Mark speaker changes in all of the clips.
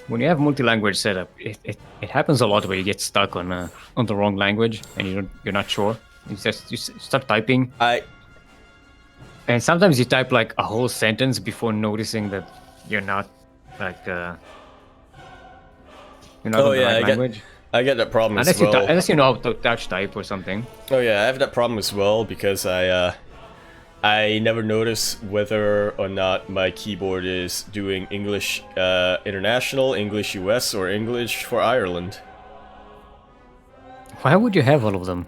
Speaker 1: when you have multi-language setup, it happens a lot where you get stuck on the wrong language and you're not sure. You start typing,
Speaker 2: I
Speaker 1: and sometimes you type like a whole sentence before noticing that you're not like you're not
Speaker 2: oh
Speaker 1: on the
Speaker 2: yeah,
Speaker 1: right language.
Speaker 2: I get that problem as well.
Speaker 1: Unless you know how to touch type or something.
Speaker 2: Oh yeah, I have that problem as well because I never notice whether or not my keyboard is doing English International, English US, or English for Ireland.
Speaker 1: Why would you have all of them?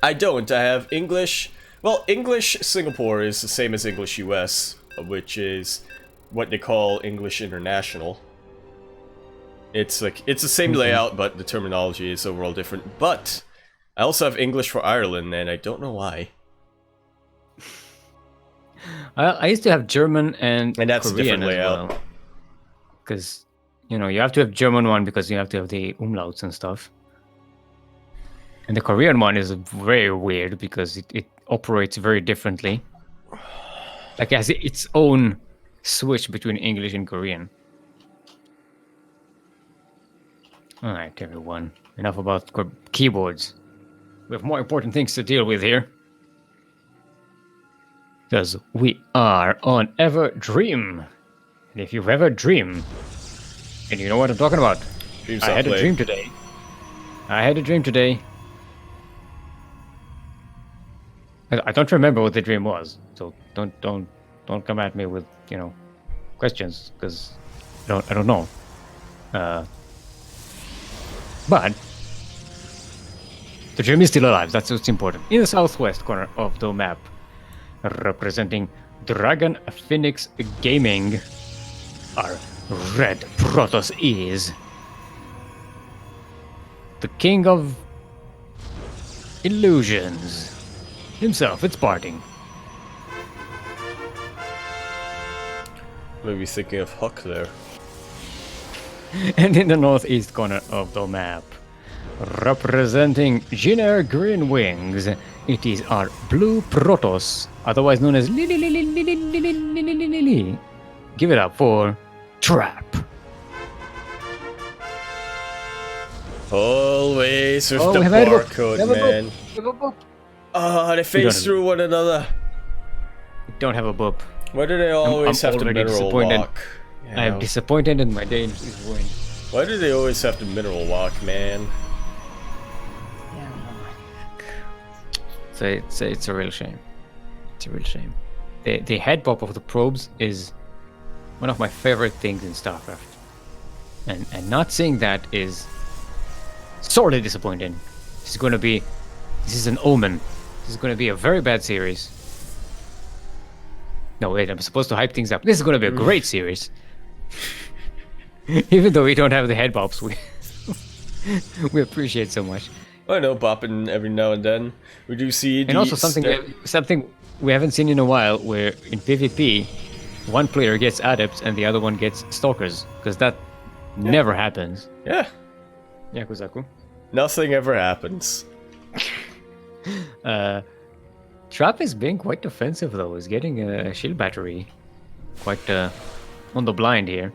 Speaker 2: I don't. I have English. Well, English Singapore is the same as English US, which is what they call English International. It's like it's the same layout, but the terminology is overall different. But I also have English for Ireland, and I don't know why.
Speaker 1: I used to have German and
Speaker 2: that's
Speaker 1: Korean
Speaker 2: a different layout.
Speaker 1: as well. Because, you know, you have to have German one because you have to have the umlauts and stuff. And the Korean one is very weird because it operates very differently. Like it has its own switch between English and Korean. Alright, everyone. Enough about keyboards. We have more important things to deal with here. Because we are on Ever Dream. And if you've ever dreamed, and you know what I'm talking about. I had a dream today. I don't remember what the dream was, so don't come at me with, you know, questions, because I don't know. But the dream is still alive. That's what's important. In the southwest corner of the map, representing Dragon Phoenix Gaming, our Red Protoss is the king of illusions himself. It's PartinG.
Speaker 2: Maybe thinking of Huck there.
Speaker 1: And in the northeast corner of the map, representing Jiner Green Wings, it is our Blue Protoss, otherwise known as Lili. Give it up for Trap.
Speaker 2: Always with the barcode, man. Oh, they face through one another.
Speaker 1: Don't have a boop.
Speaker 2: Why do they always have to mineral walk?
Speaker 1: I am disappointed in my day is ruined.
Speaker 2: Why do they always have to mineral walk, man?
Speaker 1: So it's a real shame. It's a real shame. The head pop of the probes is one of my favorite things in StarCraft. And not seeing that is sorely disappointing. This is an omen. This is going to be a very bad series. No, wait, I'm supposed to hype things up. This is going to be a great series. Even though we don't have the head bops, we appreciate so much.
Speaker 2: I know, bopping every now and then. We do see
Speaker 1: and also something we haven't seen in a while, where in PvP, one player gets adepts and the other one gets stalkers, because that never happens.
Speaker 2: Yeah.
Speaker 1: Yakuzaku.
Speaker 2: Nothing ever happens.
Speaker 1: Trap is being quite defensive though. He's getting a shield battery quite on the blind here.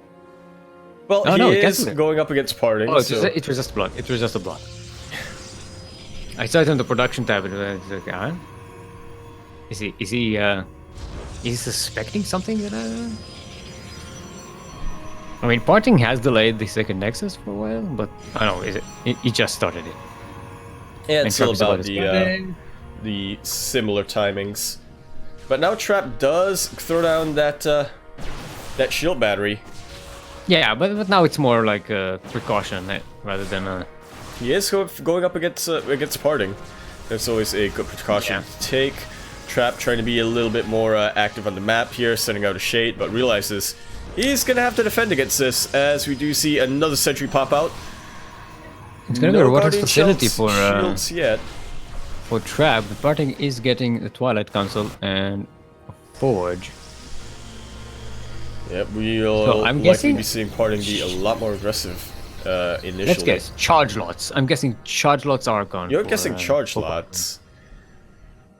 Speaker 2: Well, he is going up against PartinG.
Speaker 1: Oh, it was just a block. It was just a block. I saw it on the production tab and I was like, huh? Is he suspecting something that I mean, PartinG has delayed the second Nexus for a while, but I don't know, he just started it.
Speaker 2: Yeah, it's still about the similar timings. But now Trap does throw down that that shield battery.
Speaker 1: Yeah, but now it's more like a precaution rather than a...
Speaker 2: He is going up against PartinG. That's always a good precaution to take. Trap trying to be a little bit more active on the map here, sending out a shade, but realizes he's going to have to defend against this, as we do see another sentry pop out.
Speaker 1: It's going to be a robotic facility for
Speaker 2: shields yet.
Speaker 1: For Trap. PartinG is getting the Twilight Console and a Forge.
Speaker 2: Yep, we'll likely be seeing PartinG be a lot more aggressive initially.
Speaker 1: Let's guess. Charge lots. I'm guessing charge lots Archon.
Speaker 2: You're guessing charge lots.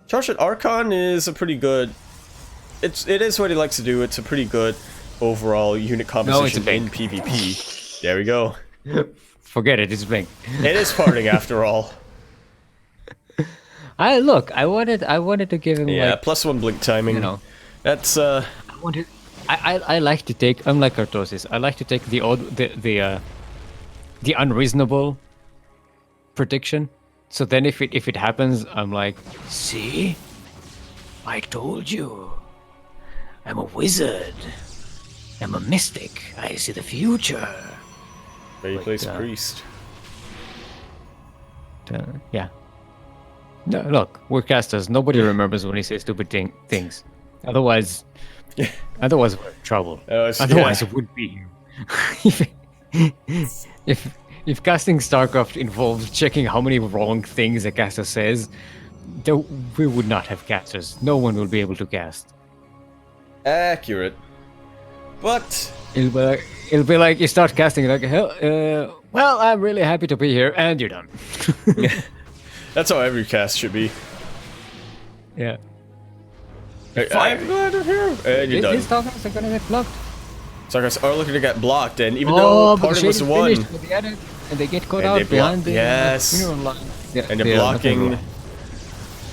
Speaker 2: Charge at Archon is a pretty good... It is what he likes to do. It's a pretty good overall unit composition
Speaker 1: a
Speaker 2: in
Speaker 1: bank.
Speaker 2: PvP. There we go.
Speaker 1: Forget it. It's blank.
Speaker 2: It is PartinG after all.
Speaker 1: I wanted to give him
Speaker 2: Yeah,
Speaker 1: like,
Speaker 2: +1 blink timing.
Speaker 1: you know.
Speaker 2: That's
Speaker 1: I wanted. I like to take, unlike Kartosis, I like to take the unreasonable prediction. So then if it happens, I'm like, see, I told you. I'm a wizard. I'm a mystic. I see the future.
Speaker 2: Ready plays priest.
Speaker 1: Yeah. No, look, we're casters. Nobody remembers when he says stupid things. Otherwise we're in trouble. Otherwise, it would be. if casting StarCraft involves checking how many wrong things a caster says, we would not have casters. No one will be able to cast.
Speaker 2: Accurate. But
Speaker 1: It'll be like you start casting like, well, I'm really happy to be here, and you're done.
Speaker 2: that's how every cast should be.
Speaker 1: Yeah.
Speaker 2: I'm glad to hear. And you're done.
Speaker 1: His StarCrafts are gonna get blocked.
Speaker 2: StarCrafts are looking to get blocked, and even though PartinG was the one,
Speaker 1: and they get caught
Speaker 2: and
Speaker 1: out
Speaker 2: they
Speaker 1: behind the
Speaker 2: yes,
Speaker 1: line. Yeah,
Speaker 2: and they're blocking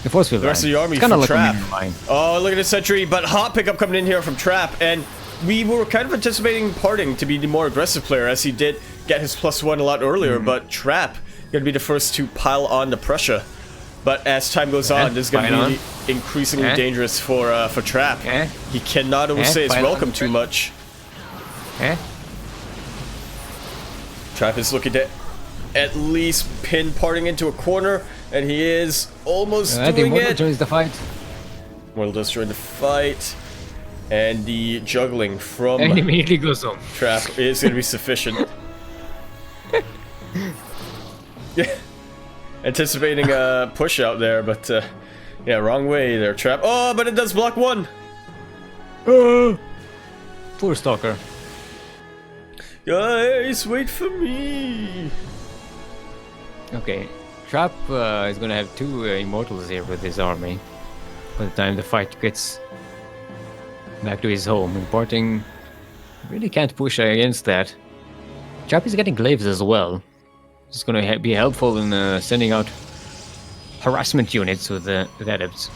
Speaker 1: the force field
Speaker 2: the rest
Speaker 1: line.
Speaker 2: of the army
Speaker 1: It's kinda
Speaker 2: from
Speaker 1: like a
Speaker 2: Trap.
Speaker 1: minion line.
Speaker 2: Oh, look at the sentry, but hot pickup coming in here from Trap, and we were kind of anticipating PartinG to be the more aggressive player, as he did get his +1 a lot earlier, but Trap gonna be the first to pile on the pressure. But as time goes on, this is gonna be increasingly dangerous for Trap. He cannot overstay his welcome too much. Trap is looking to at least pin PartinG into a corner, and he is almost doing it.
Speaker 1: Joins the fight.
Speaker 2: Mortal does join the fight, and the juggling from
Speaker 1: And immediately goes home.
Speaker 2: Trap is going to be sufficient. Yeah, anticipating a push out there, but yeah, wrong way there, Trap. Oh, but it does block one.
Speaker 1: Poor Stalker.
Speaker 2: Guys, wait for me.
Speaker 1: Okay, Trap is gonna have two immortals here with his army by the time the fight gets back to his home. And PartinG really can't push against that. Trap is getting glaives as well. It's gonna be helpful in sending out harassment units with adepts.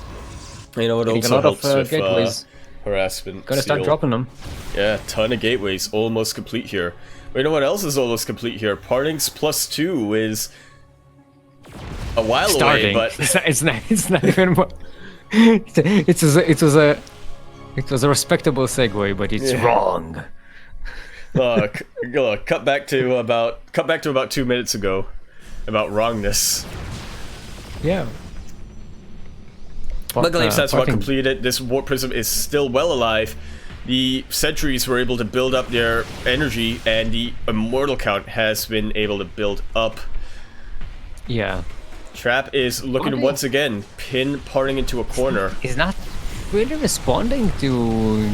Speaker 2: You know, it
Speaker 1: Getting
Speaker 2: also
Speaker 1: a lot
Speaker 2: helps
Speaker 1: of
Speaker 2: with
Speaker 1: gateways.
Speaker 2: harassment.
Speaker 1: Gotta start
Speaker 2: seal.
Speaker 1: dropping them.
Speaker 2: Yeah, ton of gateways, almost complete here. But you know what else is almost complete here? PartinG's +2 is a while
Speaker 1: Starting.
Speaker 2: away, but
Speaker 1: it's not even more. It was a respectable segue, but it's wrong.
Speaker 2: look, cut back to about 2 minutes ago about wrongness.
Speaker 1: Yeah.
Speaker 2: Luckily, that's about
Speaker 1: PartinG
Speaker 2: completed. This Warp Prism is still well alive. The sentries were able to build up their energy, and the immortal count has been able to build up.
Speaker 1: Yeah.
Speaker 2: Trap is looking to once again pin PartinG into a corner.
Speaker 1: He's not really responding to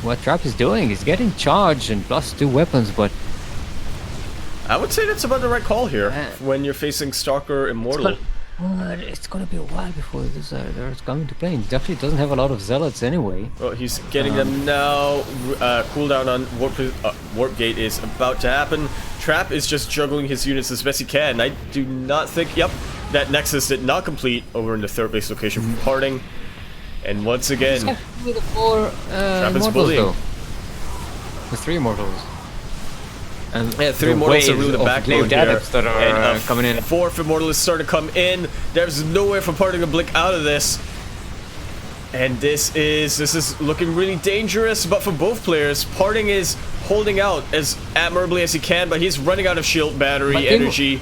Speaker 1: what Trap is doing. He's getting charged and +2 weapons, but
Speaker 2: I would say that's about the right call here when you're facing Stalker Immortal.
Speaker 1: it's gonna be a while before they're coming to play. He actually doesn't have a lot of zealots anyway.
Speaker 2: Well, he's getting them now. Cooldown on Warp Gate is about to happen. Trap is just juggling his units as best he can. I do not think... Yep, that Nexus did not complete over in the third base location from PartinG. And once again...
Speaker 1: With the 4
Speaker 2: Trap is
Speaker 1: immortals,
Speaker 2: bullying.
Speaker 1: though. With 3 immortals. And
Speaker 2: yeah, 3 immortals are really the backbone here.
Speaker 1: That are
Speaker 2: And
Speaker 1: coming in.
Speaker 2: 4th immortal is starting to come in. There's no way for PartinG to blink out of this. And this is looking really dangerous, but for both players, PartinG is holding out as admirably as he can, but he's running out of shield battery energy.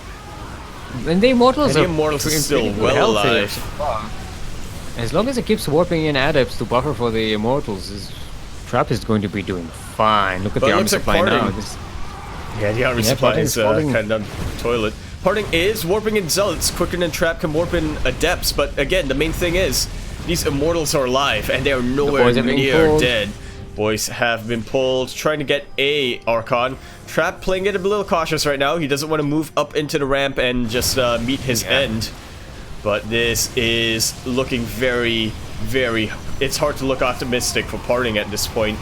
Speaker 1: And the immortals
Speaker 2: are still well alive.
Speaker 1: As long as it keeps warping in adepts to buffer for the immortals, Trap is going to be doing fine. Look at the army supply now.
Speaker 2: Yeah, the army supply is kind of down the toilet. PartinG is warping in zealots quicker than Trap can warp in adepts, but again, the main thing is these immortals are alive and they are nowhere near dead. Boys have been pulled, trying to get a Archon. Trap playing it a little cautious right now. He doesn't want to move up into the ramp and just meet his end. But this is looking very, very... It's hard to look optimistic for PartinG at this point.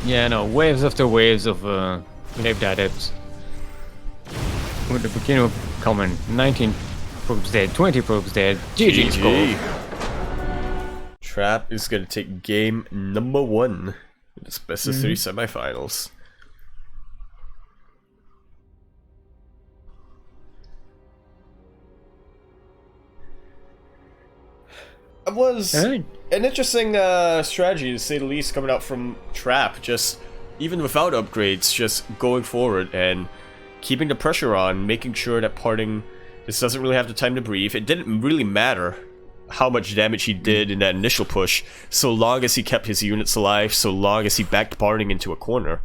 Speaker 1: Yeah, no, waves after waves of lived adepts. With the beginning of coming, 19 probes dead, 20 probes dead. GG's goal.
Speaker 2: Trap is gonna take game number 1 in this best of 3 semifinals. It was an interesting strategy, to say the least, coming out from Trap. Just, even without upgrades, just going forward and keeping the pressure on, making sure that PartinG just doesn't really have the time to breathe. It didn't really matter how much damage he did in that initial push, so long as he kept his units alive, so long as he backed PartinG into a corner,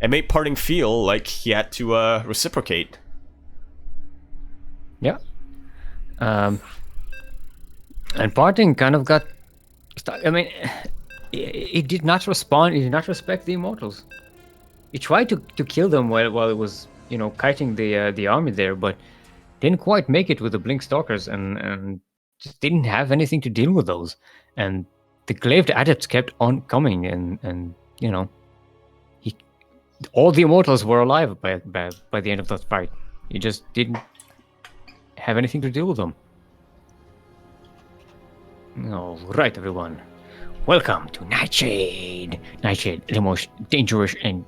Speaker 2: and made PartinG feel like he had to reciprocate.
Speaker 1: Yeah. And PartinG kind of got stuck. I mean, he did not respond. He did not respect the Immortals. He tried to kill them while it was, you know, kiting the army there, but didn't quite make it with the Blink Stalkers, and just didn't have anything to deal with those. And the Glaive Adepts kept on coming, and you know, all the Immortals were alive by the end of that fight. He just didn't have anything to deal with them. All right, everyone. Welcome to Nightshade. Nightshade, the most dangerous and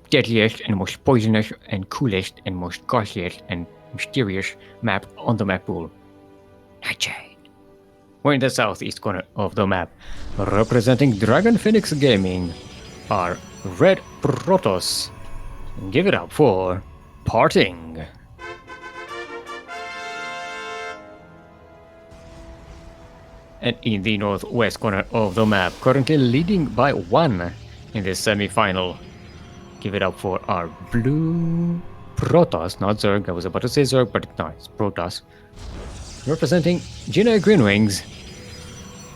Speaker 1: deadliest and most poisonous and coolest and most ghastliest and mysterious map on the map pool. Nightshade. We're in the southeast corner of the map. Representing Dragon Phoenix Gaming are Red Protoss. Give it up for PartinG. And in the northwest corner of the map, currently leading by 1 in this semi-final. Give it up for our blue Protoss, not Zerg. I was about to say Zerg, but no, it's Protoss. Representing Jina Greenwings,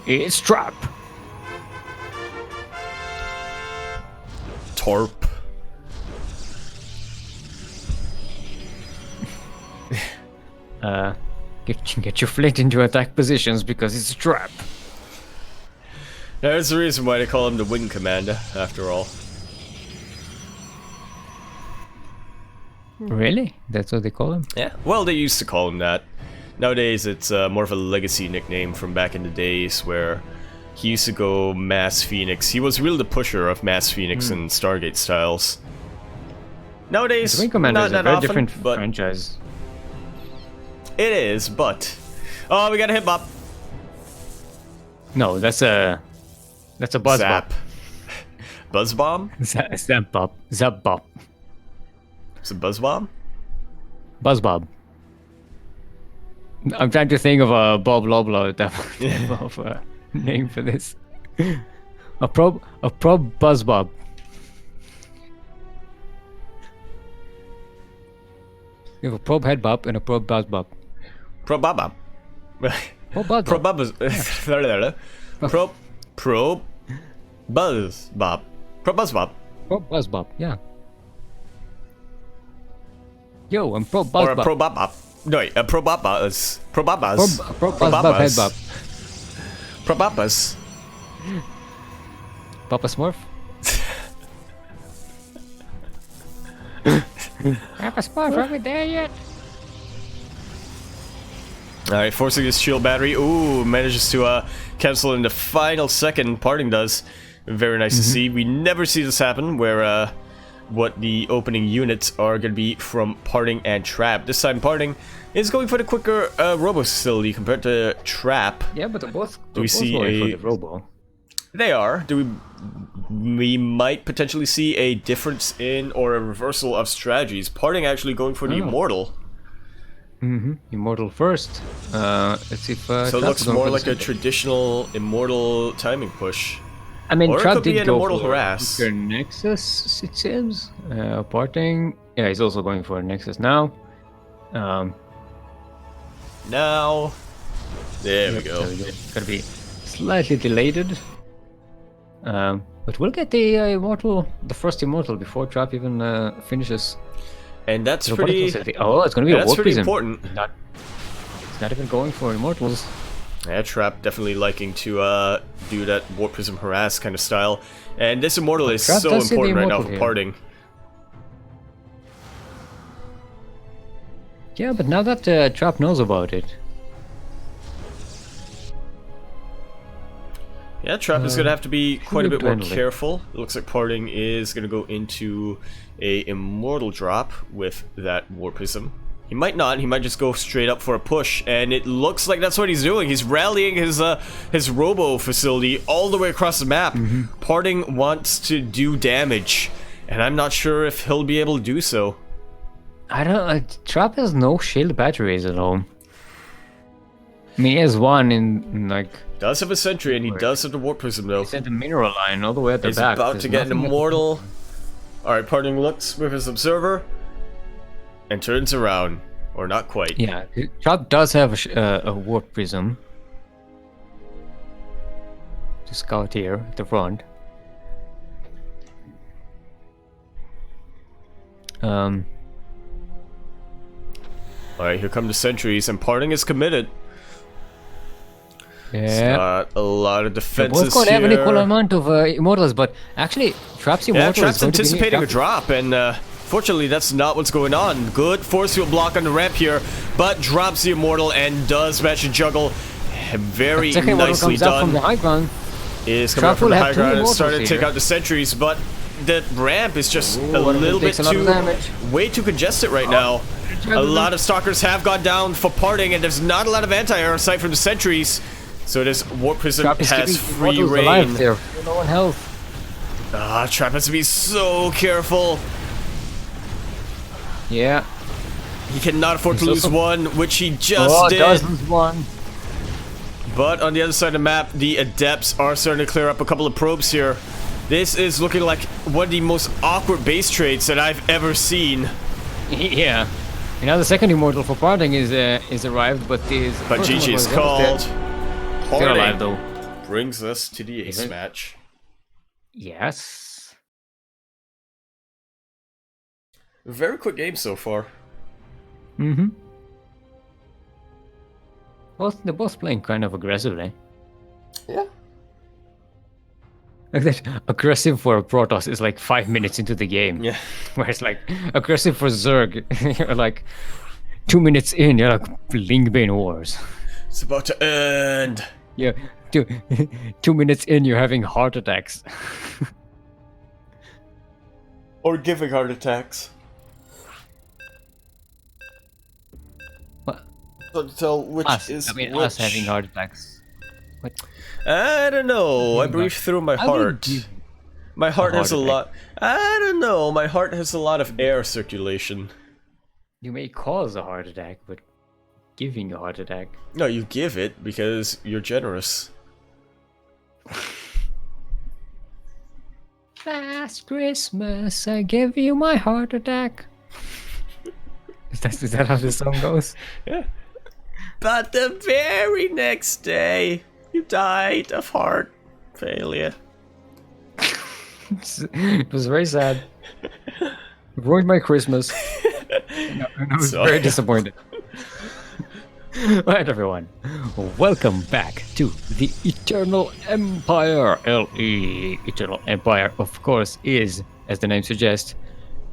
Speaker 1: it's Trap.
Speaker 2: Torp.
Speaker 1: Get your fleet into attack positions because it's a trap.
Speaker 2: There's the reason why they call him the Wing Commander, after all.
Speaker 1: Really? That's what they call him?
Speaker 2: Yeah. Well, they used to call him that. Nowadays, it's more of a legacy nickname from back in the days where he used to go Mass Phoenix. He was really the pusher of Mass Phoenix and Stargate styles. Nowadays,
Speaker 1: the Wing Commander
Speaker 2: not
Speaker 1: is a
Speaker 2: that
Speaker 1: very
Speaker 2: often,
Speaker 1: different
Speaker 2: but
Speaker 1: franchise.
Speaker 2: it is, but... Oh, we got a hit bop.
Speaker 1: No, that's a buzz
Speaker 2: Zap.
Speaker 1: bop.
Speaker 2: Buzz bomb?
Speaker 1: Zap bop. Zap bop.
Speaker 2: Is it buzz bomb?
Speaker 1: Buzz bob. I'm trying to think of a Bob Loblo type of name for this. A probe buzz bob. You have a probe head bop and a probe buzz bob.
Speaker 2: Probaba.
Speaker 1: Probe buzz bob.
Speaker 2: Probe buzz bob. Probe buzz bob.
Speaker 1: Probe buzz bob, yeah. Yo, I'm probe buzz
Speaker 2: Or a
Speaker 1: bob.
Speaker 2: probaba. No, wait, a probabas. Probabas.
Speaker 1: Probe buzz bob head bob.
Speaker 2: Probabas.
Speaker 1: Papa Smurf? Papa Smurf, are we there yet?
Speaker 2: Alright, forcing his shield battery. Ooh, manages to cancel in the final second. PartinG does. Very nice to see. We never see this happen, where what the opening units are going to be from PartinG and Trap. This time PartinG is going for the quicker robo facility compared to Trap.
Speaker 1: Yeah, but they're both
Speaker 2: see
Speaker 1: going for
Speaker 2: a
Speaker 1: the robo.
Speaker 2: They are. We might potentially see a difference in or a reversal of strategies. PartinG actually going for the Immortal.
Speaker 1: Immortal first. Let's see if
Speaker 2: so it looks more like a traditional Immortal timing push.
Speaker 1: I mean,
Speaker 2: or
Speaker 1: Trap
Speaker 2: it could be
Speaker 1: did
Speaker 2: an
Speaker 1: go
Speaker 2: Immortal
Speaker 1: for
Speaker 2: Harass.
Speaker 1: quicker Nexus, it seems. PartinG, yeah, he's also going for a Nexus now.
Speaker 2: Now, there we go.
Speaker 1: Gotta be slightly delayed. But we'll get the Immortal, the first Immortal, before Trap even finishes.
Speaker 2: And that's
Speaker 1: So
Speaker 2: pretty.
Speaker 1: Oh, it's gonna be a
Speaker 2: That's
Speaker 1: Warp
Speaker 2: pretty
Speaker 1: Prism.
Speaker 2: important.
Speaker 1: It's not even going for Immortals.
Speaker 2: Yeah, Trap definitely liking to do that Warp Prism Harass kind of style. And this Immortal is
Speaker 1: Trap
Speaker 2: so
Speaker 1: does see the
Speaker 2: important right now for
Speaker 1: Immortal here.
Speaker 2: PartinG.
Speaker 1: Yeah, but now that Trap knows about it.
Speaker 2: Yeah, Trap is going to have to be quite a bit more
Speaker 1: handle it.
Speaker 2: careful. It looks like PartinG is going to go into a Immortal drop with that Warp Prism. He might not. He might just go straight up for a push, and it looks like that's what he's doing. He's rallying his Robo facility all the way across the map. PartinG wants to do damage, and I'm not sure if he'll be able to do so.
Speaker 1: I don't. Trap has no shield batteries at all. I mean, he has one in like.
Speaker 2: Does have a Sentry, and he does have the Warp Prism though.
Speaker 1: He's at the mineral line all the way at the
Speaker 2: He's
Speaker 1: back.
Speaker 2: about
Speaker 1: There's
Speaker 2: to get an
Speaker 1: nothing
Speaker 2: Immortal. Alright, PartinG looks with his Observer and turns around. Or not quite.
Speaker 1: Yeah, Trap does have a Warp Prism to scout here at the front.
Speaker 2: Alright, here come the sentries, and PartinG is committed.
Speaker 1: Yeah.
Speaker 2: Got a lot of
Speaker 1: They
Speaker 2: defenses
Speaker 1: both going to have an equal
Speaker 2: here.
Speaker 1: amount of Immortals, but actually, Trap's
Speaker 2: Yeah,
Speaker 1: Immortal
Speaker 2: Trap's
Speaker 1: is going
Speaker 2: anticipating a
Speaker 1: to be
Speaker 2: drop, and fortunately that's not what's going on. Good force field block on the ramp here, but drops the Immortal and does manage to juggle. Very
Speaker 1: second one
Speaker 2: nicely
Speaker 1: comes out from
Speaker 2: done.
Speaker 1: the high ground.
Speaker 2: Is coming
Speaker 1: Trap
Speaker 2: up from
Speaker 1: will
Speaker 2: the
Speaker 1: have
Speaker 2: high
Speaker 1: two
Speaker 2: ground and
Speaker 1: Immortals
Speaker 2: starting to take
Speaker 1: here.
Speaker 2: out the sentries, but the ramp is just
Speaker 1: Ooh,
Speaker 2: a little bit
Speaker 1: takes a lot of
Speaker 2: too,
Speaker 1: damage.
Speaker 2: way too congested right now. A lot of stalkers have gone down for PartinG, and there's not a lot of anti-air aside from the sentries. So this Warp Prism
Speaker 1: Trap is
Speaker 2: has
Speaker 1: keeping
Speaker 2: free
Speaker 1: Immortals
Speaker 2: reign.
Speaker 1: alive there. No one health.
Speaker 2: Ah, Trap has to be so careful.
Speaker 1: Yeah.
Speaker 2: He cannot afford to
Speaker 1: He's
Speaker 2: lose
Speaker 1: also-
Speaker 2: one, which he just did.
Speaker 1: does lose one.
Speaker 2: But on the other side of the map, the Adepts are starting to clear up a couple of probes here. This is looking like one of the most awkward base trades that I've ever seen.
Speaker 1: Yeah. And now the second Immortal for PartinG is arrived, but is.
Speaker 2: But
Speaker 1: first
Speaker 2: GG is
Speaker 1: Immortal
Speaker 2: called.
Speaker 1: dead. Still alive though.
Speaker 2: Brings us to the ace
Speaker 1: Even-
Speaker 2: match.
Speaker 1: Yes.
Speaker 2: Very quick game so far.
Speaker 1: Mm-hmm. They're both playing kind of aggressively.
Speaker 2: Yeah.
Speaker 1: Like that aggressive for a Protoss is like 5 minutes into the game.
Speaker 2: Yeah.
Speaker 1: Whereas like aggressive for Zerg, you're like 2 minutes in, you're like Lingbane Wars.
Speaker 2: It's about to end.
Speaker 1: Yeah, 2 minutes in, you're having heart attacks.
Speaker 2: Or giving heart attacks.
Speaker 1: What?
Speaker 2: So to tell which
Speaker 1: Us,
Speaker 2: is
Speaker 1: I mean,
Speaker 2: which.
Speaker 1: us having heart attacks. What?
Speaker 2: I don't know. I breathe through my
Speaker 1: I would
Speaker 2: heart.
Speaker 1: give
Speaker 2: My heart
Speaker 1: a
Speaker 2: has a
Speaker 1: heart
Speaker 2: lot. I don't know. My heart has a lot of air circulation.
Speaker 1: You may cause a heart attack, but giving a heart attack.
Speaker 2: No, you give it because you're generous.
Speaker 1: Last Christmas, I gave you my heart attack. Is that how the song goes?
Speaker 2: Yeah. But the very next day, you died of heart failure.
Speaker 1: It was very sad. It ruined my Christmas. And I was
Speaker 2: Sorry.
Speaker 1: very disappointed. Alright, everyone. Welcome back to the Eternal Empire. LE. Eternal Empire, of course, is, as the name suggests,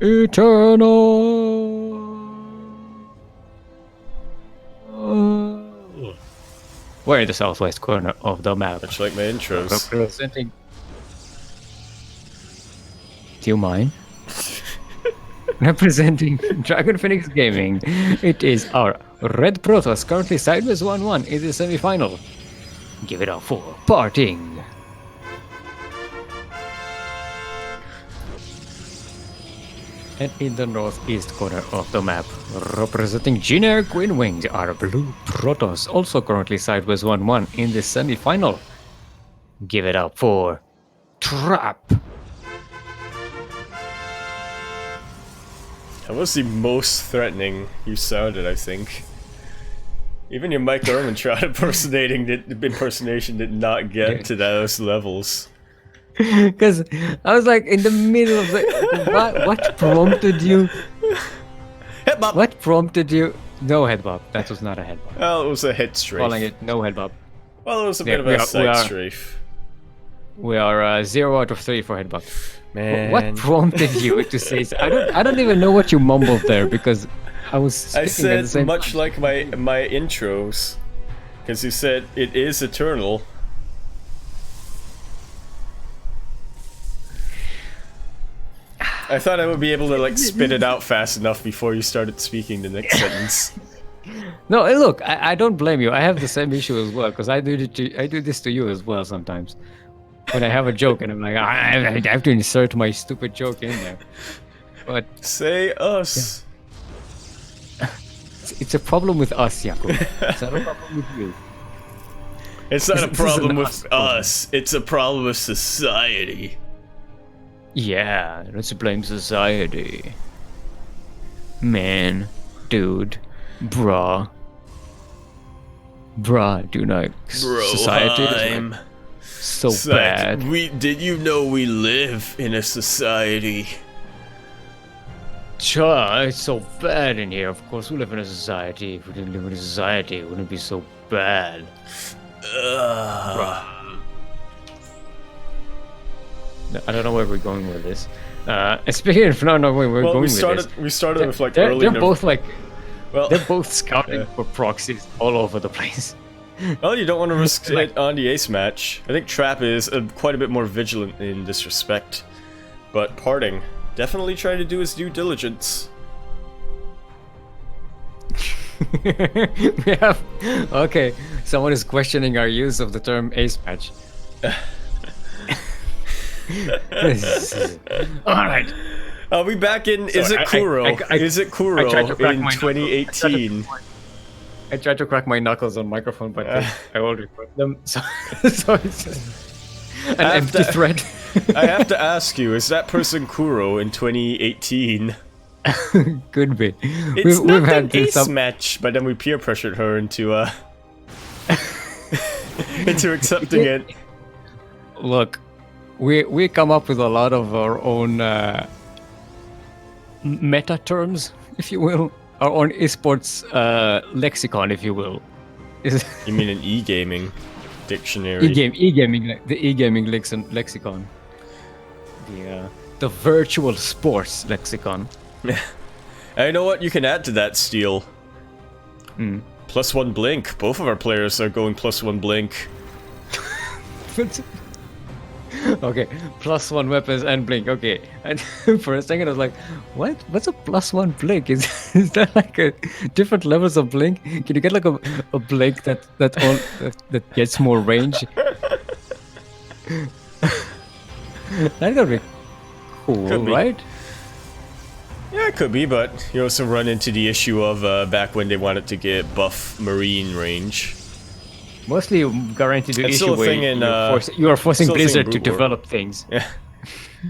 Speaker 1: eternal. We're in the southwest corner of the map.
Speaker 2: Much like my intros.
Speaker 1: Representing. Do you mind? Representing Dragon Phoenix Gaming, it is our Red Protoss, currently sideways 1-1 in the semi-final. Give it up for PartinG. And in the northeast corner of the map, representing Generic Windwings, are Blue Protoss, also currently sideways 1-1 in the semi-final. Give it up for Trap.
Speaker 2: That was the most threatening you sounded, I think. Even your Mike Ehrmantraut impersonation did not get to those levels.
Speaker 1: Because I was like in the middle of the. What prompted you?
Speaker 2: Head bop!
Speaker 1: What prompted you? No head bob. That was not a head bob.
Speaker 2: Well, it was a head strafe.
Speaker 1: Calling it no head bob.
Speaker 2: Well, it was a
Speaker 1: Yeah,
Speaker 2: bit of
Speaker 1: we
Speaker 2: a
Speaker 1: are-
Speaker 2: side strafe.
Speaker 1: We are 0 out of 3 for headbutt.
Speaker 2: Man.
Speaker 1: What prompted you to say so? I don't even know what you mumbled there because I was
Speaker 2: I
Speaker 1: speaking at the
Speaker 2: said
Speaker 1: same
Speaker 2: much
Speaker 1: time.
Speaker 2: like my intros, because you said it is eternal. I thought I would be able to like spit it out fast enough before you started speaking the next sentence.
Speaker 1: No, look, I don't blame you. I have the same issue as well because I do this to you as well sometimes. When I have a joke and I'm like, I have to insert my stupid joke in there. But
Speaker 2: Say us.
Speaker 1: it's a problem with us, Yaku. It's not a problem with you.
Speaker 2: It's not a
Speaker 1: This is an
Speaker 2: problem
Speaker 1: us
Speaker 2: with
Speaker 1: problem.
Speaker 2: us. It's a problem with society.
Speaker 1: Yeah, let's blame society. Man, dude, bruh, do not. Society is like so bad.
Speaker 2: Did you know we live in a society?
Speaker 1: Sure, it's so bad in here. Of course, we live in a society. If we didn't live in a society, it wouldn't be so bad. Bruh. I don't know where we're going with this. Speaking of not knowing where we're going with this,
Speaker 2: we started with like
Speaker 1: they're
Speaker 2: early.
Speaker 1: both like
Speaker 2: Well,
Speaker 1: they're both scouting for proxies all over the place.
Speaker 2: well, you don't want to risk it on the ace match. I think Trap is quite a bit more vigilant in this respect, but PartinG definitely trying to do his due diligence.
Speaker 1: We have okay. Someone is questioning our use of the term ace match. All right.
Speaker 2: Are we back in? Is it Kuro? Is it Kuro in 2018?
Speaker 1: I tried to crack my knuckles on microphone, but I will record them. So it's just an empty thread.
Speaker 2: I have to ask you: is that person Kuro in 2018?
Speaker 1: Could be.
Speaker 2: It's not an ace match, but then we peer pressured her into into accepting it.
Speaker 1: Look, we come up with a lot of our own meta terms, if you will, our own esports lexicon, if you will.
Speaker 2: You mean an e-gaming dictionary?
Speaker 1: E-gaming, the e-gaming lexicon, the virtual sports lexicon.
Speaker 2: And you know what? You can add to that, Steel. +1 blink. Both of our players are going +1 blink.
Speaker 1: Okay, +1 weapons and blink. Okay, and for a second I was like, "What? What's a +1 blink? Is that like a different levels of blink? Can you get like a blink that gets more range?" That could be cool,
Speaker 2: Could be.
Speaker 1: right?
Speaker 2: Yeah, it could be, but you also run into the issue of back when they wanted to get buff marine range.
Speaker 1: Mostly guaranteed the
Speaker 2: It's
Speaker 1: issue
Speaker 2: still a
Speaker 1: where
Speaker 2: thing in,
Speaker 1: you are forcing
Speaker 2: still a thing in
Speaker 1: Blizzard to
Speaker 2: Brood War.
Speaker 1: develop things,
Speaker 2: Yeah,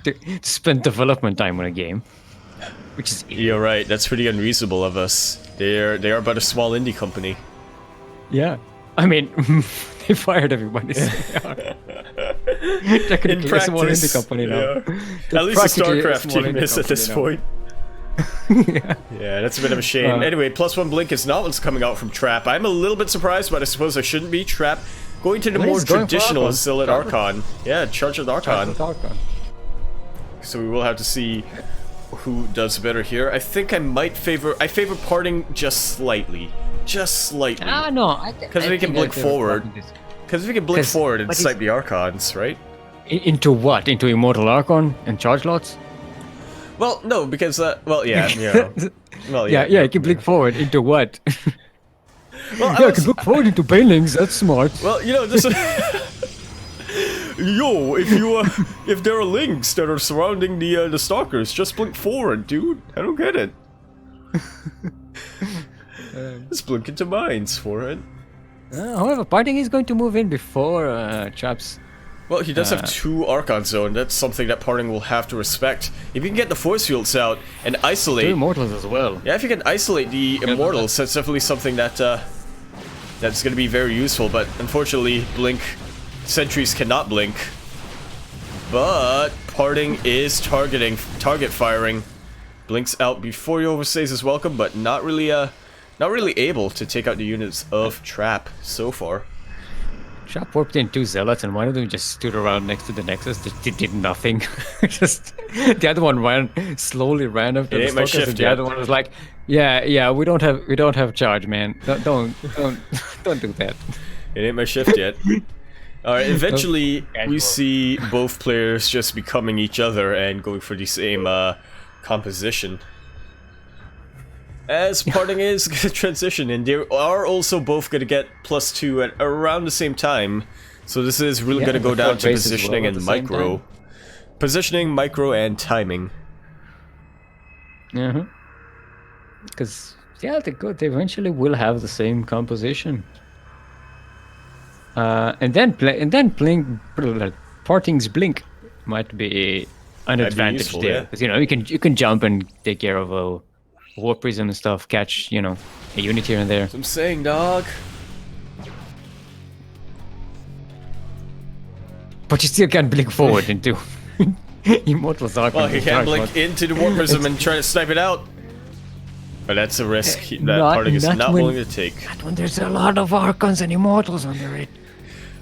Speaker 1: to spend development time on a game, which is
Speaker 2: you're right. That's pretty unreasonable of us. They are but a small indie company.
Speaker 1: yeah. I mean, they fired everybody. So they are technically a small indie company now.
Speaker 2: Yeah. At least the
Speaker 1: practically a
Speaker 2: StarCraft
Speaker 1: small
Speaker 2: team
Speaker 1: indie
Speaker 2: is at this
Speaker 1: company
Speaker 2: point.
Speaker 1: Yeah.
Speaker 2: Yeah, that's a bit of a shame. Anyway, +1 blink is not what's coming out from Trap. I'm a little bit surprised, but I suppose I shouldn't be. Trap going to the
Speaker 1: What
Speaker 2: more
Speaker 1: is going for
Speaker 2: traditional
Speaker 1: Archon?
Speaker 2: Zealot Archon. Yeah, Charge of Archon. So we will have to see who does better here. I think I favor PartinG just slightly. Just slightly.
Speaker 1: Ah, no.
Speaker 2: Because we can blink forward. Because we can blink forward and snipe the Archons, right?
Speaker 1: Into what? Into Immortal Archon and charge lots?
Speaker 2: Well, no, because, well, yeah, yeah. Well, yeah.
Speaker 1: Yeah, you can blink forward into what?
Speaker 2: Well,
Speaker 1: Yeah, I can blink forward into Banelings, that's smart.
Speaker 2: Well, you know, this yo, if there are links that are surrounding the stalkers, just blink forward, dude. I don't get it. Just blink into mines for it.
Speaker 1: However, PartinG is going to move in before Traps.
Speaker 2: Well, he does have 2 Archon Zone. That's something that PartinG will have to respect. If you can get the force fields out and
Speaker 1: 2
Speaker 2: isolate...
Speaker 1: Immortals as well.
Speaker 2: Yeah, if you can isolate the Immortals, that's definitely something that that's going to be very useful. But unfortunately, sentries cannot blink. But PartinG is target firing. Blinks out before he overstays his welcome, but not really able to take out the units of Trap so far.
Speaker 1: Trap warped in 2 zealots, and one of them just stood around next to the Nexus. They did nothing. Just the other one slowly ran up to the
Speaker 2: ain't my
Speaker 1: Stalkers,
Speaker 2: shift
Speaker 1: and the
Speaker 2: yet.
Speaker 1: other one was like, "Yeah, we don't have charge, man. Don't do that."
Speaker 2: It ain't my shift yet. Alright, eventually we see both players just becoming each other and going for the same composition. As PartinG is going to transition, and they are also both going to get +2 at around the same time. So this is really going to go down to positioning and micro. Positioning, micro, and timing.
Speaker 1: Because yeah, they eventually will have the same composition. And then playing PartinG's Blink might be an advantage
Speaker 2: useful,
Speaker 1: there,
Speaker 2: yeah.
Speaker 1: because you can jump and take care of a warp prism and stuff, catch a unit here and there.
Speaker 2: That's what I'm saying, dog.
Speaker 1: But you still can't blink forward into Immortal Archon.
Speaker 2: Well, he can blink into the warp prism and try to snipe it out. But that's a risk that PartinG is not willing to take.
Speaker 1: Not when there's a lot of Archons and Immortals under it.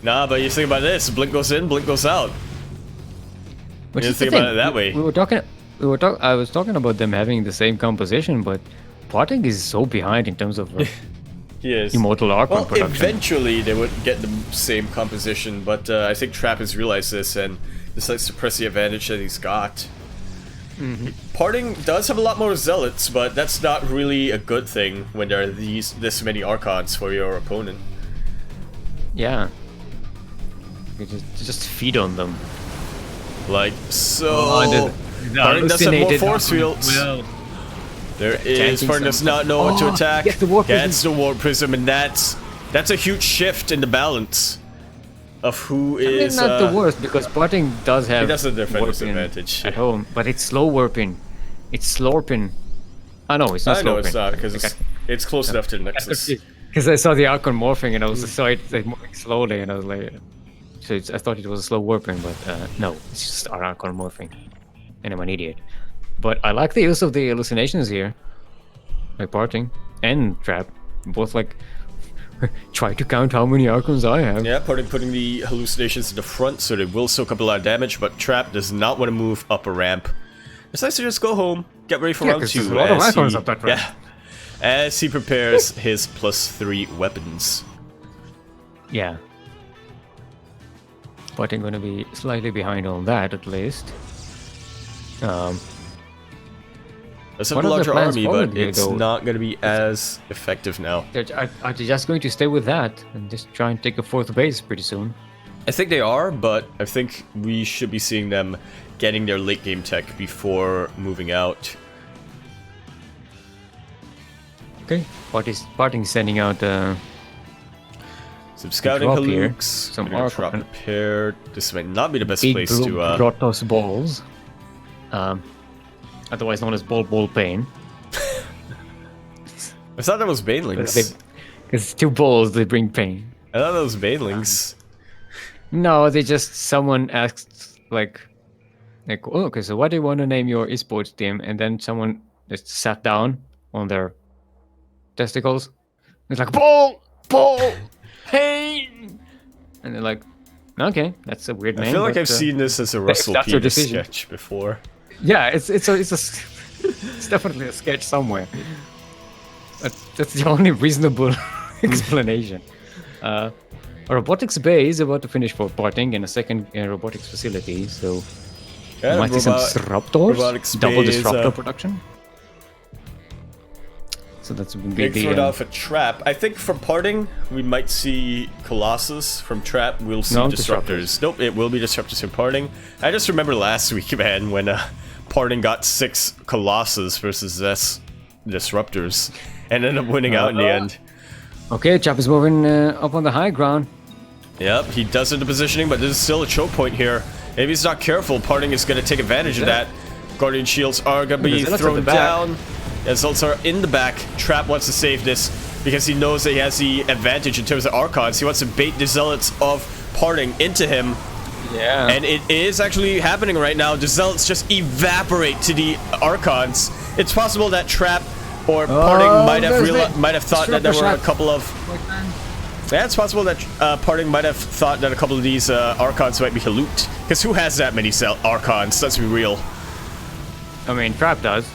Speaker 2: Nah, but you think about this: blink goes in, blink goes out.
Speaker 1: But
Speaker 2: You think about it that way.
Speaker 1: I was talking about them having the same composition, but PartinG is so behind in terms of
Speaker 2: He is.
Speaker 1: Immortal Archon
Speaker 2: Well,
Speaker 1: production.
Speaker 2: eventually they would get the same composition, but I think Trap has realized this and decides to press the advantage that he's got. PartinG does have a lot more zealots, but that's not really a good thing when there are this many Archons for your opponent.
Speaker 1: Yeah. You just feed on them.
Speaker 2: Like so.
Speaker 1: PartinG
Speaker 2: does have more force fields. There is. PartinG does not know what to attack.
Speaker 1: Gets the warp prism.
Speaker 2: Gets the warp prism, and that's a huge shift in the balance of who is.
Speaker 1: Not the worst, because PartinG does have.
Speaker 2: It does have a defender's
Speaker 1: warping
Speaker 2: advantage
Speaker 1: at home, but it's slow warping. It's slorping. Oh no, it's not slorping.
Speaker 2: I know it's not, because it's close enough to the Nexus.
Speaker 1: Because I saw the Archon morphing, and I was saw it like moving slowly, and I was like, so I thought it was a slow warping, but no, it's just our Archon morphing, and I'm an idiot. But I like the use of the hallucinations here, like PartinG and Trap, both like try to count how many Archons I have.
Speaker 2: Yeah, PartinG putting the hallucinations in the front, so they will soak up a lot of damage, but Trap does not want to move up a ramp. Decides to just go home, get ready for round 2.
Speaker 1: There's a lot of Archons up that ramp.
Speaker 2: Yeah, as he prepares his +3 weapons.
Speaker 1: Yeah. PartinG going to be slightly behind on that, at least.
Speaker 2: Does have
Speaker 1: What
Speaker 2: a
Speaker 1: are the
Speaker 2: larger
Speaker 1: plans
Speaker 2: army,
Speaker 1: for
Speaker 2: but
Speaker 1: here,
Speaker 2: it's
Speaker 1: though?
Speaker 2: not going to be as effective now.
Speaker 1: Are they just going to stay with that and just try and take a 4th base pretty soon?
Speaker 2: I think they are, but I think we should be seeing them getting their late game tech before moving out.
Speaker 1: Okay. PartinG sending out
Speaker 2: Some scouting
Speaker 1: drop here.
Speaker 2: halukes,
Speaker 1: Some
Speaker 2: some drop
Speaker 1: Archon.
Speaker 2: prepared. This might not be the best
Speaker 1: big
Speaker 2: place to
Speaker 1: Protoss balls. Otherwise known as ball pain.
Speaker 2: I thought that was banelings.
Speaker 1: Because 2 balls, they bring pain.
Speaker 2: I thought that was banelings.
Speaker 1: No, someone asked, like, oh, okay, so what do you want to name your esports team? And then someone just sat down on their testicles. It's like, ball, pain! And they're like, okay, that's a weird name.
Speaker 2: I feel like
Speaker 1: but,
Speaker 2: I've seen this as a Russell
Speaker 1: that's your
Speaker 2: Peters
Speaker 1: decision.
Speaker 2: sketch before.
Speaker 1: Yeah, it's definitely a sketch somewhere. That's the only reasonable explanation. A robotics bay is about to finish for PartinG in a second robotics facility, so
Speaker 2: Yeah,
Speaker 1: might see some disruptors,
Speaker 2: robotics
Speaker 1: double
Speaker 2: bay is,
Speaker 1: disruptor production. So that's going to be
Speaker 2: Big
Speaker 1: the
Speaker 2: throw down for Trap. I think for PartinG, we might see Colossus. From Trap, we'll see
Speaker 1: No,
Speaker 2: Disruptors. Nope, it will be Disruptors from PartinG. I just remember last week, man, when PartinG got 6 Colossus versus S Disruptors and ended up winning out in the end.
Speaker 1: Okay, Chap is moving up on the high ground.
Speaker 2: Yep, he does into positioning, but there's still a choke point here. If he's not careful, PartinG is going to take advantage of that. Guardian Shields are going to be thrown down. Zealots are in the back. Trap wants to save this because he knows that he has the advantage in terms of Archons. He wants to bait the Zealots of PartinG into him.
Speaker 1: Yeah.
Speaker 2: And it is actually happening right now. The Zealots just evaporate to the Archons. It's possible that Trap or PartinG might have thought that there were a couple of Yeah, it's possible that PartinG might have thought that a couple of these Archons might be loot. Because who has that many Archons? Let's be real.
Speaker 1: I mean, Trap does.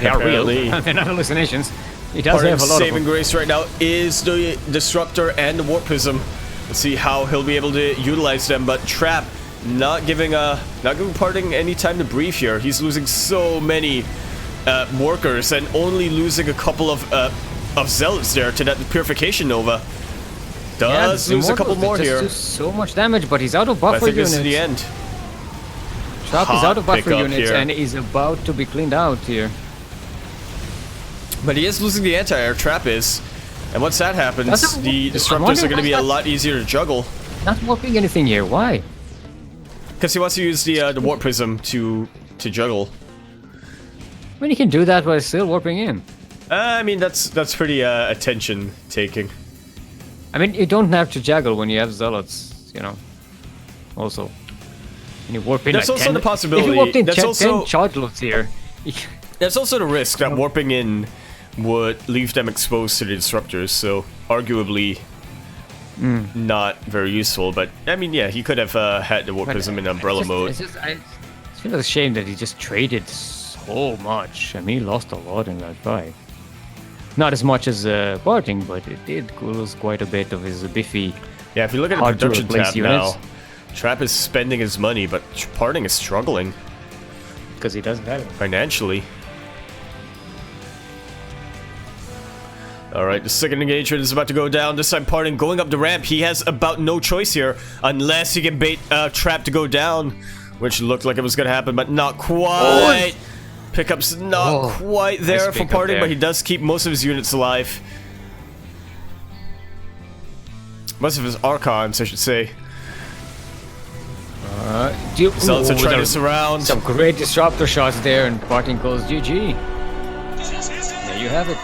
Speaker 1: They are real. They're not hallucinations. He does have a lot
Speaker 2: saving
Speaker 1: of them.
Speaker 2: grace right now is the Disruptor and the Warp Prism. Let's see how he'll be able to utilize them. But Trap not giving PartinG any time to breathe here. He's losing so many workers and only losing a couple of Zealots there to that Purification Nova. Does lose a couple more here.
Speaker 1: So much damage, but he's out of buffer units.
Speaker 2: I think this is the end.
Speaker 1: Trap is out of buffer units and is about to be cleaned out here.
Speaker 2: But he is losing the anti-air, Trap is. And once that happens, the Disruptors are going to be a lot easier to juggle.
Speaker 1: Not warping anything here, why?
Speaker 2: Because he wants to use the Warp Prism to juggle.
Speaker 1: I mean, he can do that while still warping in.
Speaker 2: I mean, that's pretty attention-taking.
Speaker 1: I mean, you don't have to juggle when you have Zealots, you know. Also, when you warp in.
Speaker 2: There's also the possibility.
Speaker 1: If you warped in 10 charge loads here.
Speaker 2: There's also the risk that warping in would leave them exposed to the Disruptors, so arguably not very useful. But I mean, yeah, he could have had the Warp Prism in Umbrella mode.
Speaker 1: I feel a shame that he just traded so much. I mean, he lost a lot in that fight. Not as much as PartinG, but it did lose quite a bit of his biffy.
Speaker 2: Yeah, if you look at the production tab now, Trap is spending his money, but PartinG is struggling.
Speaker 1: Because he doesn't have it.
Speaker 2: Financially. Alright, the second engagement is about to go down. This time PartinG going up the ramp. He has about no choice here, unless he can bait Trap to go down, which looked like it was going to happen, but not quite. Oh. Pickup's not quite there for PartinG, but he does keep most of his units alive. Most of his Archons, I should say. Zealots are trying to surround.
Speaker 1: Some great Disruptor shots there, and PartinG goes GG. There you have it.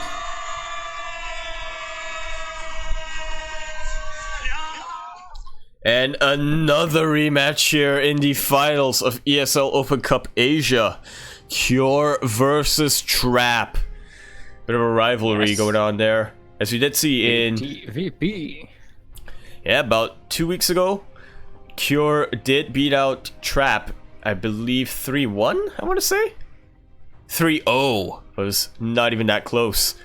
Speaker 2: And another rematch here in the finals of ESL Open Cup Asia. Cure versus Trap. Bit of a rivalry going on there. As we did see in
Speaker 1: PvP.
Speaker 2: Yeah, about 2 weeks ago, Cure did beat out Trap, I believe 3-1, I want to say? 3-0. Was not even that close.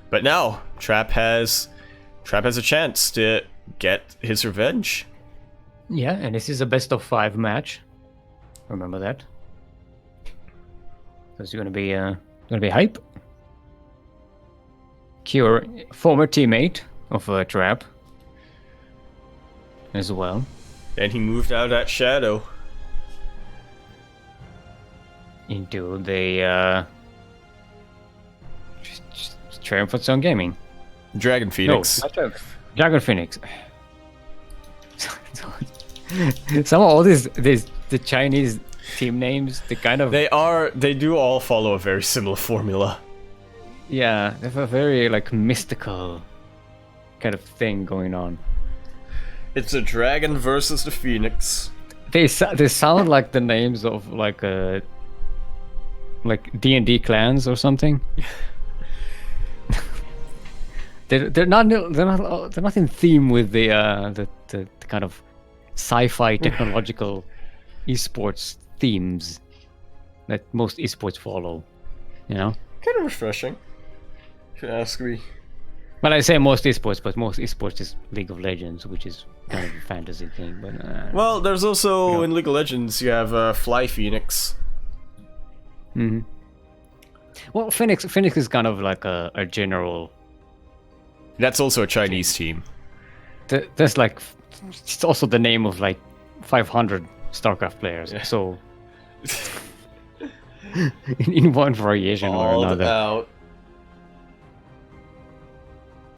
Speaker 2: But now, Trap has a chance to get his revenge.
Speaker 1: Yeah, and this is a best of 5 match. Remember that. So it's gonna be hype. Cure, former teammate of Trap, as well.
Speaker 2: And he moved out of that shadow
Speaker 1: into the Triumphant Zone Gaming.
Speaker 2: Dragon Phoenix.
Speaker 1: No, Dragon Phoenix. Some of all these the Chinese team names, they
Speaker 2: do all follow a very similar formula.
Speaker 1: Yeah, they have a very like mystical kind of thing going on.
Speaker 2: It's a dragon versus the phoenix.
Speaker 1: They sound like the names of like D&D clans or something. they're not in theme with the kind of sci-fi technological esports themes that most esports follow, you know?
Speaker 2: Kind of refreshing, if you ask me.
Speaker 1: Well, I say most esports, but most esports is League of Legends, which is kind of a fantasy thing. But
Speaker 2: well, there's also in League of Legends you have Fly Phoenix.
Speaker 1: Mm-hmm. Well, Phoenix is kind of like a general.
Speaker 2: That's also a Chinese team.
Speaker 1: There's like, it's also the name of like 500 StarCraft players. Yeah. So in one variation or another.
Speaker 2: Out.